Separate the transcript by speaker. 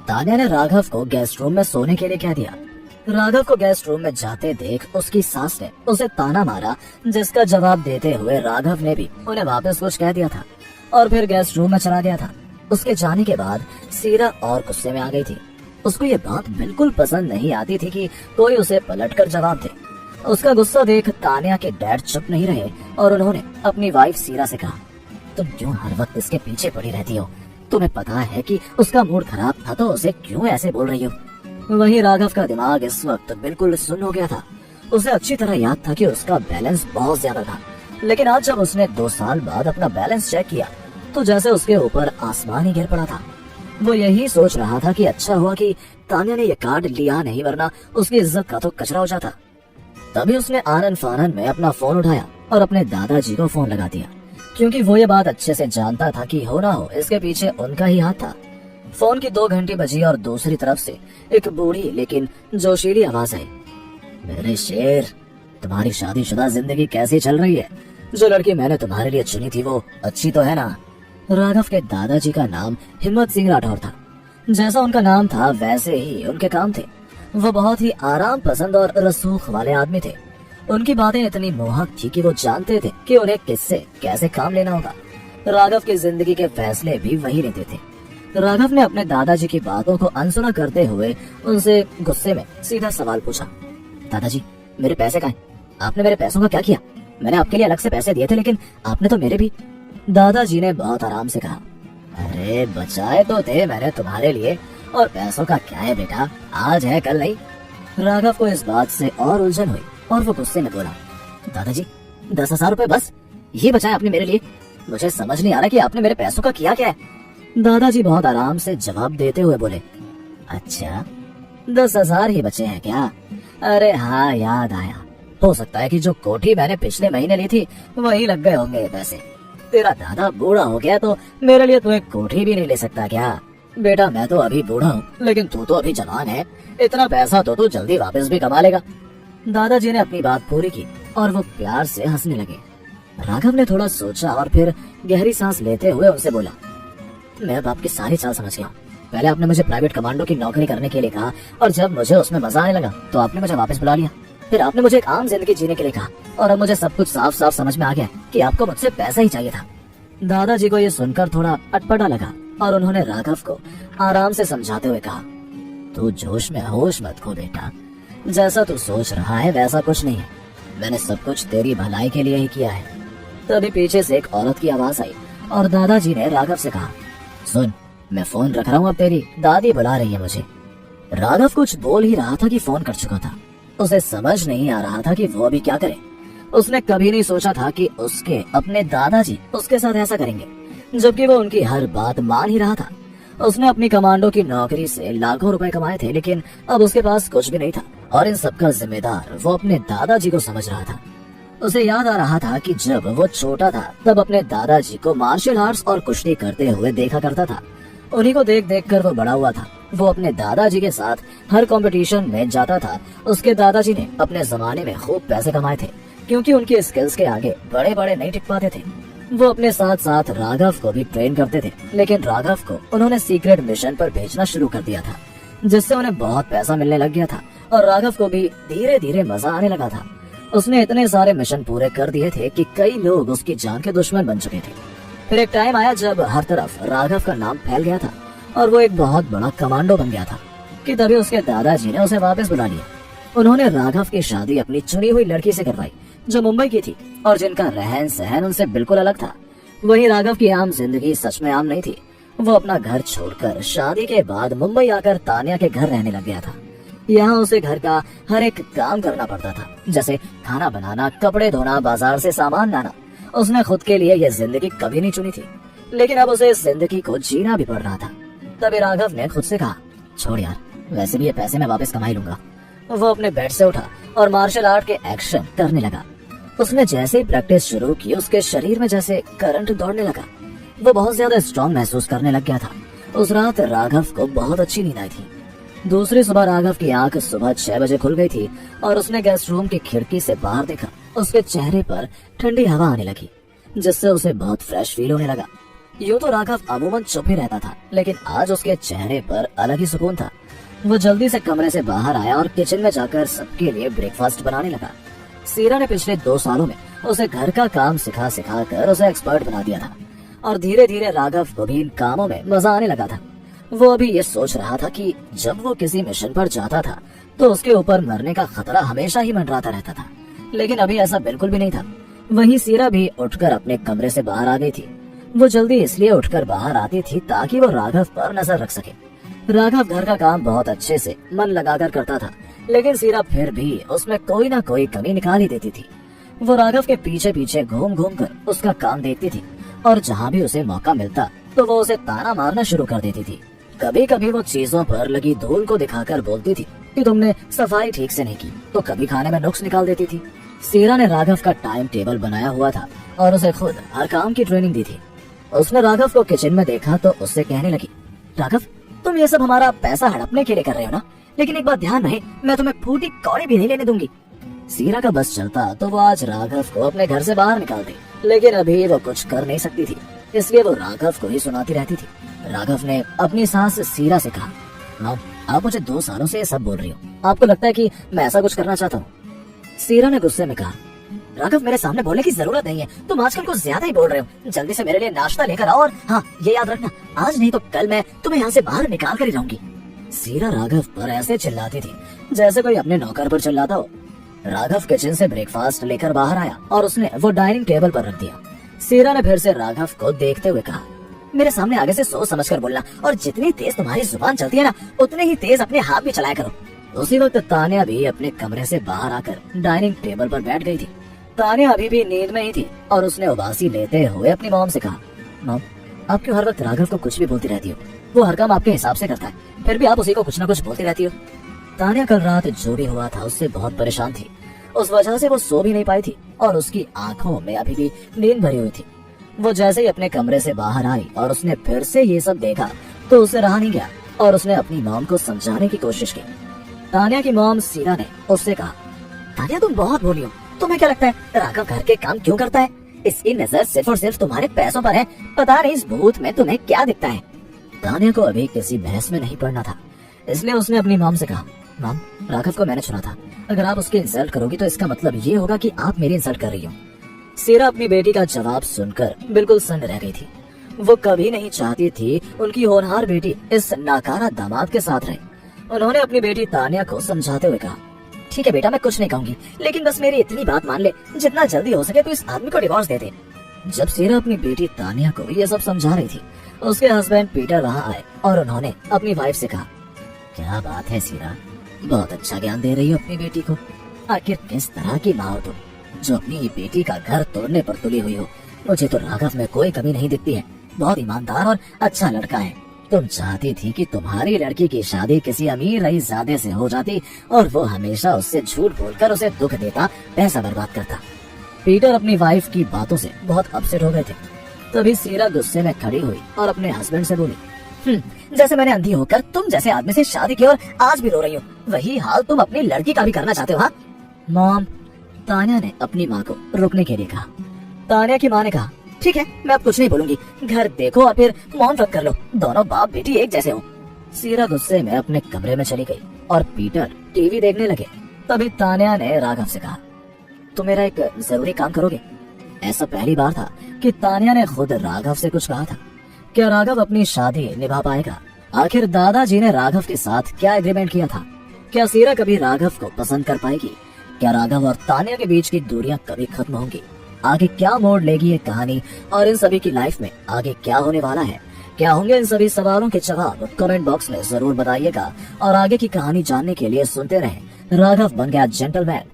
Speaker 1: तान्या ने राघव को guest room में सोने के लिए कह दिया। राघव को गेस्ट रूम में जाते देख उसकी सास ने उसे ताना मारा, जिसका जवाब देते हुए राघव ने भी उन्हें वापस कुछ कह दिया था और फिर गेस्ट रूम में चला गया था। उसके जाने के बाद सीरा और गुस्से में आ गई थी। उसको ये बात बिल्कुल पसंद नहीं आती थी कि कोई उसे पलटकर जवाब दे। उसका गुस्सा देख तान्या के डैड चुप नहीं रहे और उन्होंने अपनी वाइफ सीरा से कहा, तुम क्यों हर वक्त इसके पीछे पड़ी रहती हो? तुम्हें पता है कि उसका मूड खराब था तो उसे क्यों ऐसे बोल रही हो? वहीं राघव का दिमाग इस वक्त बिल्कुल सुन्न हो गया था। उसे अच्छी तरह याद था कि उसका बैलेंस बहुत ज्यादा था, लेकिन आज जब उसने 2 साल बाद अपना बैलेंस चेक किया तो जैसे उसके ऊपर आसमान ही गिर पड़ा था। वो यही सोच रहा था कि अच्छा हुआ कि तान्या ने ये कार्ड लिया नहीं, वरना उसकी इज्जत का तो कचरा हो जाता। तभी उसने आनन फानन में अपना फोन उठाया और अपने दादाजी को फोन लगा दिया, क्योंकि वो ये बात अच्छे से जानता था कि हो ना हो इसके पीछे उनका ही हाथ था। फोन की 2 घंटी बजी और दूसरी तरफ से एक बूढ़ी लेकिन जोशीली आवाज आई, मेरे शेर, तुम्हारी शादीशुदा जिंदगी कैसी चल रही है? जो लड़की मैंने तुम्हारे लिए चुनी थी वो अच्छी तो है ना? राघव के दादाजी का नाम हिम्मत सिंह राठौर था। जैसा उनका नाम था वैसे ही उनके काम थे। वो बहुत ही आराम पसंद और रसूख वाले आदमी थे। उनकी बातें इतनी मोहक थी कि वो जानते थे कि उन्हें किससे कैसे काम लेना होगा। राघव की जिंदगी के फैसले भी वही लेते थे। राघव ने अपने दादाजी की बातों को अनसुना करते हुए उनसे गुस्से में सीधा सवाल पूछा, दादाजी मेरे पैसे कहाँ हैं? आपने मेरे पैसों का क्या किया? मैंने आपके लिए अलग से पैसे दिए थे, लेकिन आपने तो मेरे भी। दादाजी ने बहुत आराम से कहा, अरे बचाए तो थे मैंने तुम्हारे लिए, और पैसों का क्या है बेटा, आज है कल नहीं। राघव को इस बात से और उलझन हुई और वो गुस्से में बोला, दादाजी 10,000 रुपए बस, ये बचाए आपने मेरे लिए? मुझे समझ नहीं आ रहा कि आपने मेरे पैसों का किया क्या है। दादाजी बहुत आराम से जवाब देते हुए बोले, अच्छा 10,000 ही बचे हैं क्या? अरे हाँ याद आया, हो सकता है कि जो कोठी मैंने पिछले महीने ली थी वही लग गए होंगे पैसे। तेरा दादा बूढ़ा हो गया तो मेरे लिए तू एक कोठी भी नहीं ले सकता क्या? बेटा मैं तो अभी बूढ़ा हूँ, लेकिन तू तो अभी जवान है, इतना पैसा तो तू जल्दी वापस भी कमा लेगा। दादाजी ने अपनी बात पूरी की और वो प्यार से हंसने लगे। राघव ने थोड़ा सोचा और फिर गहरी सांस लेते हुए उनसे बोला, मैं अब आपकी सारी चाल समझ गया हूँ। पहले आपने मुझे प्राइवेट कमांडो की नौकरी करने के लिए कहा और जब मुझे उसमें मजा आने लगा तो आपने मुझे वापस बुला लिया। फिर आपने मुझे एक आम जिंदगी जीने के लिए कहा और अब मुझे सब कुछ साफ साफ समझ में आ गया कि आपको मुझसे पैसा ही चाहिए था। दादाजी को ये सुनकर थोड़ा अटपटा लगा और उन्होंने राघव को आराम से समझाते हुए कहा, तू जोश में होश मत खो बेटा, जैसा तू सोच रहा है वैसा कुछ नहीं है, मैंने सब कुछ तेरी भलाई के लिए ही किया है। तभी पीछे से एक औरत की आवाज आई और दादाजी ने राघव से कहा, सुन मैं फोन रख रहा हूँ, अब तेरी दादी बुला रही है मुझे। राघव कुछ बोल ही रहा था कि फोन कर चुका था। उसे समझ नहीं आ रहा था कि वो अभी क्या करे। उसने कभी नहीं सोचा था कि उसके अपने दादाजी उसके साथ ऐसा करेंगे, जबकि वो उनकी हर बात मान ही रहा था। उसने अपनी कमांडो की नौकरी से लाखों रुपए कमाए थे, लेकिन अब उसके पास कुछ भी नहीं था और इन सबका जिम्मेदार वो अपने दादाजी को समझ रहा था। उसे याद आ रहा था कि जब वो छोटा था तब अपने दादाजी को मार्शल आर्ट्स और कुश्ती करते हुए देखा करता था। उन्हीं को देख देख कर वो बड़ा हुआ था। वो अपने दादाजी के साथ हर कंपटीशन में जाता था। उसके दादाजी ने अपने जमाने में खूब पैसे कमाए थे, क्योंकि उनकी स्किल्स के आगे बड़े बड़े नहीं टिक पाते थे। वो अपने साथ साथ राघव को भी ट्रेन करते थे, लेकिन राघव को उन्होंने सीक्रेट मिशन पर भेजना शुरू कर दिया था, जिससे उन्हें बहुत पैसा मिलने लग गया था और राघव को भी धीरे धीरे मजा आने लगा था। उसने इतने सारे मिशन पूरे कर दिए थे कि कई लोग उसकी जान के दुश्मन बन चुके थे। फिर एक टाइम आया जब हर तरफ राघव का नाम फैल गया था और वो एक बहुत बड़ा कमांडो बन गया था कि तभी उसके दादाजी ने उसे वापस बुला लिया। उन्होंने राघव की शादी अपनी चुनी हुई लड़की से करवाई, जो मुंबई की थी और जिनका रहन सहन उनसे बिल्कुल अलग था। वहीं राघव की आम जिंदगी सच में आम नहीं थी। वो अपना घर छोड़कर शादी के बाद मुंबई आकर तान्या के घर रहने लग गया था। यहाँ उसे घर का हर एक काम करना पड़ता था, जैसे खाना बनाना, कपड़े धोना, बाजार से सामान लाना। उसने खुद के लिए यह जिंदगी कभी नहीं चुनी थी, लेकिन अब उसे इस जिंदगी को जीना भी पड़ रहा था। तभी राघव ने खुद से कहा, छोड़ यार, वैसे भी ये पैसे मैं वापस कमा ही लूंगा। वो अपने बेड से उठा और मार्शल आर्ट के एक्शन करने लगा। उसने जैसे ही प्रैक्टिस शुरू की, उसके शरीर में जैसे करंट दौड़ने लगा। वो बहुत ज्यादा स्ट्रॉन्ग महसूस करने लग गया था। उस रात राघव को बहुत अच्छी नींद आई थी। दूसरी सुबह राघव की आंख सुबह 6 बजे खुल गई थी और उसने गेस्ट रूम की खिड़की से बाहर देखा। उसके चेहरे पर ठंडी हवा आने लगी, जिससे उसे बहुत फ्रेश फील होने लगा। यूं तो राघव अमूमन चुप ही रहता था, लेकिन आज उसके चेहरे पर अलग ही सुकून था। वो जल्दी से कमरे से बाहर आया और किचन में जाकर सबके लिए ब्रेकफास्ट बनाने लगा। सीरा ने पिछले 2 सालों में उसे घर का काम सिखा सिखा कर उसे एक्सपर्ट बना दिया था और धीरे धीरे राघव को भी इन कामों में मजा आने लगा था। वो अभी ये सोच रहा था कि जब वो किसी मिशन पर जाता था तो उसके ऊपर मरने का खतरा हमेशा ही मंडराता रहता था, लेकिन अभी ऐसा बिल्कुल भी नहीं था। वहीं सीरा भी उठकर अपने कमरे से बाहर आ गई थी। वो जल्दी इसलिए उठकर बाहर आती थी ताकि वो राघव पर नजर रख सके। राघव घर का काम बहुत अच्छे से मन लगाकर करता था, लेकिन सीरा फिर भी उसमें कोई ना कोई कमी निकाल ही देती थी। वो राघव के पीछे पीछे घूम घूम कर उसका काम देखती थी और जहाँ भी उसे मौका मिलता तो वो उसे ताना मारना शुरू कर देती थी। कभी कभी वो चीजों पर लगी धूल को दिखाकर बोलती थी कि तुमने सफाई ठीक से नहीं की, तो कभी खाने में नुक्स निकाल देती थी। सीरा ने राघव का टाइम टेबल बनाया हुआ था और उसे खुद हर काम की ट्रेनिंग दी थी। उसने राघव को किचन में देखा तो उससे कहने लगी, राघव तुम ये सब हमारा पैसा हड़पने के लिए कर रहे हो ना, लेकिन एक बात ध्यान रहे, मैं तुम्हें फूटी कौड़ी भी नहीं लेने दूंगी। सीरा का बस चलता तो वो आज राघव को अपने घर से बाहर निकालती, लेकिन अभी वो कुछ कर नहीं सकती थी, इसलिए वो राघव को ही सुनाती रहती थी। राघव ने अपनी सास सीरा से कहा, माँ आप मुझे 2 सालों से ये सब बोल रही हो, आपको लगता है कि मैं ऐसा कुछ करना चाहता हूँ? सीरा ने गुस्से में कहा, राघव मेरे सामने बोलने की जरूरत नहीं है, तुम आजकल कुछ ज्यादा ही बोल रहे हो। जल्दी से मेरे लिए नाश्ता लेकर आओ और हाँ ये याद रखना, आज नहीं तो कल मैं तुम्हें यहाँ से बाहर निकाल कर ही रहूंगी। सीरा राघव पर ऐसे चिल्लाती थी जैसे कोई अपने नौकर पर चिल्लाता हो। राघव किचन से ब्रेकफास्ट लेकर बाहर आया और उसने वो डाइनिंग टेबल पर रख दिया। सीरा ने फिर से राघव को देखते हुए कहा, मेरे सामने आगे से सोच समझ कर बोलना, और जितनी तेज तुम्हारी जुबान चलती है ना, उतने ही तेज अपने हाथ भी चलाया करो। उसी वक्त तानिया भी अपने कमरे से बाहर आकर डाइनिंग टेबल पर बैठ गई थी। तानिया अभी भी नींद में ही थी और उसने उबासी लेते हुए अपनी मॉम से कहा, मॉम आप क्यों हर वक्त राघव को कुछ भी बोलती रहती हो? वो हर काम आपके हिसाब से करता है, फिर भी आप उसी को कुछ न कुछ बोलती रहती हो। तानिया कल रात जो भी हुआ था उससे बहुत परेशान थी, उस वजह से वो सो भी नहीं पाई थी और उसकी आंखों में अभी भी नींद भरी हुई थी। वो जैसे ही अपने कमरे से बाहर आई और उसने फिर से ये सब देखा तो उसे रहा नहीं गया और उसने अपनी मॉम को समझाने की कोशिश की। तानिया की मॉम सीरा ने उससे कहा, तानिया तुम बहुत भोली हो, तुम्हें क्या लगता है राघव घर के काम क्यों करता है? इसकी नजर सिर्फ और सिर्फ तुम्हारे पैसों पर है, पता नहीं इस भूत में तुम्हें क्या दिखता है। तानिया को अभी किसी बहस में नहीं पड़ना था, इसलिए उसने अपनी मॉम से कहा, मॉम राघव को मैंने चुना था, अगर आप उसकी इंसल्ट करोगी तो इसका मतलब ये होगा कि आप मेरी इंसल्ट कर रही हो। सीरा अपनी बेटी का जवाब सुनकर बिल्कुल सन्न रह गई थी। वो कभी नहीं चाहती थी उनकी होनहार बेटी इस नाकारा दामाद के साथ रहे। उन्होंने अपनी बेटी तानिया को समझाते हुए कहा, ठीक है बेटा मैं कुछ नहीं कहूंगी, लेकिन बस मेरी इतनी बात मान ले, जितना जल्दी हो सके तो इस आदमी को डिवोर्स दे दे। जब सीरा अपनी बेटी तानिया को ये सब समझा रही थी, उसके हस्बैंड पीटर वहाँ आए और उन्होंने अपनी वाइफ से कहा, क्या बात है सीरा, बहुत अच्छा ज्ञान दे रही हो अपनी बेटी को। आखिर किस तरह की माँ हो तुम जो अपनी बेटी का घर तोड़ने पर तुली हुई हो? मुझे तो राघव में कोई कमी नहीं दिखती है, बहुत ईमानदार और अच्छा लड़का है। तुम चाहती थी कि तुम्हारी लड़की की शादी किसी अमीर रईसजादे से हो जाती और वो हमेशा उससे झूठ बोलकर उसे दुख देता, पैसा बर्बाद करता। पीटर अपनी वाइफ की बातों से बहुत अपसेट हो गए थे। तभी सीरा गुस्से में खड़ी हुई और अपने हस्बैंड से बोली, जैसे मैंने अंधी होकर तुम जैसे आदमी से शादी की और आज भी रो रही हो, वही हाल तुम अपनी लड़की का भी करना चाहते हो? हाँ मॉम, तानिया ने अपनी माँ को रोकने के लिए कहा। तानिया की माँ ने कहा, ठीक है मैं अब कुछ नहीं बोलूंगी, घर देखो और फिर मौन रख कर लो, दोनों बाप बेटी एक जैसे हो। सीरा गुस्से में अपने कमरे में चली गई और पीटर टीवी देखने लगे। तभी तानिया ने राघव से कहा, तुम मेरा एक जरूरी काम करोगे? ऐसा पहली बार था कि तानिया ने खुद राघव से कुछ कहा था। क्या राघव अपनी शादी निभा पाएगा? आखिर दादाजी ने राघव के साथ क्या एग्रीमेंट किया था? क्या सीरा कभी राघव को पसंद कर पाएगी? क्या राघव और तानिया के बीच की दूरियां कभी खत्म होंगी? आगे क्या मोड़ लेगी ये कहानी और इन सभी की लाइफ में आगे क्या होने वाला है? क्या होंगे इन सभी सवालों के जवाब? कमेंट बॉक्स में जरूर बताइएगा और आगे की कहानी जानने के लिए सुनते रहें राघव बन गया जेंटलमैन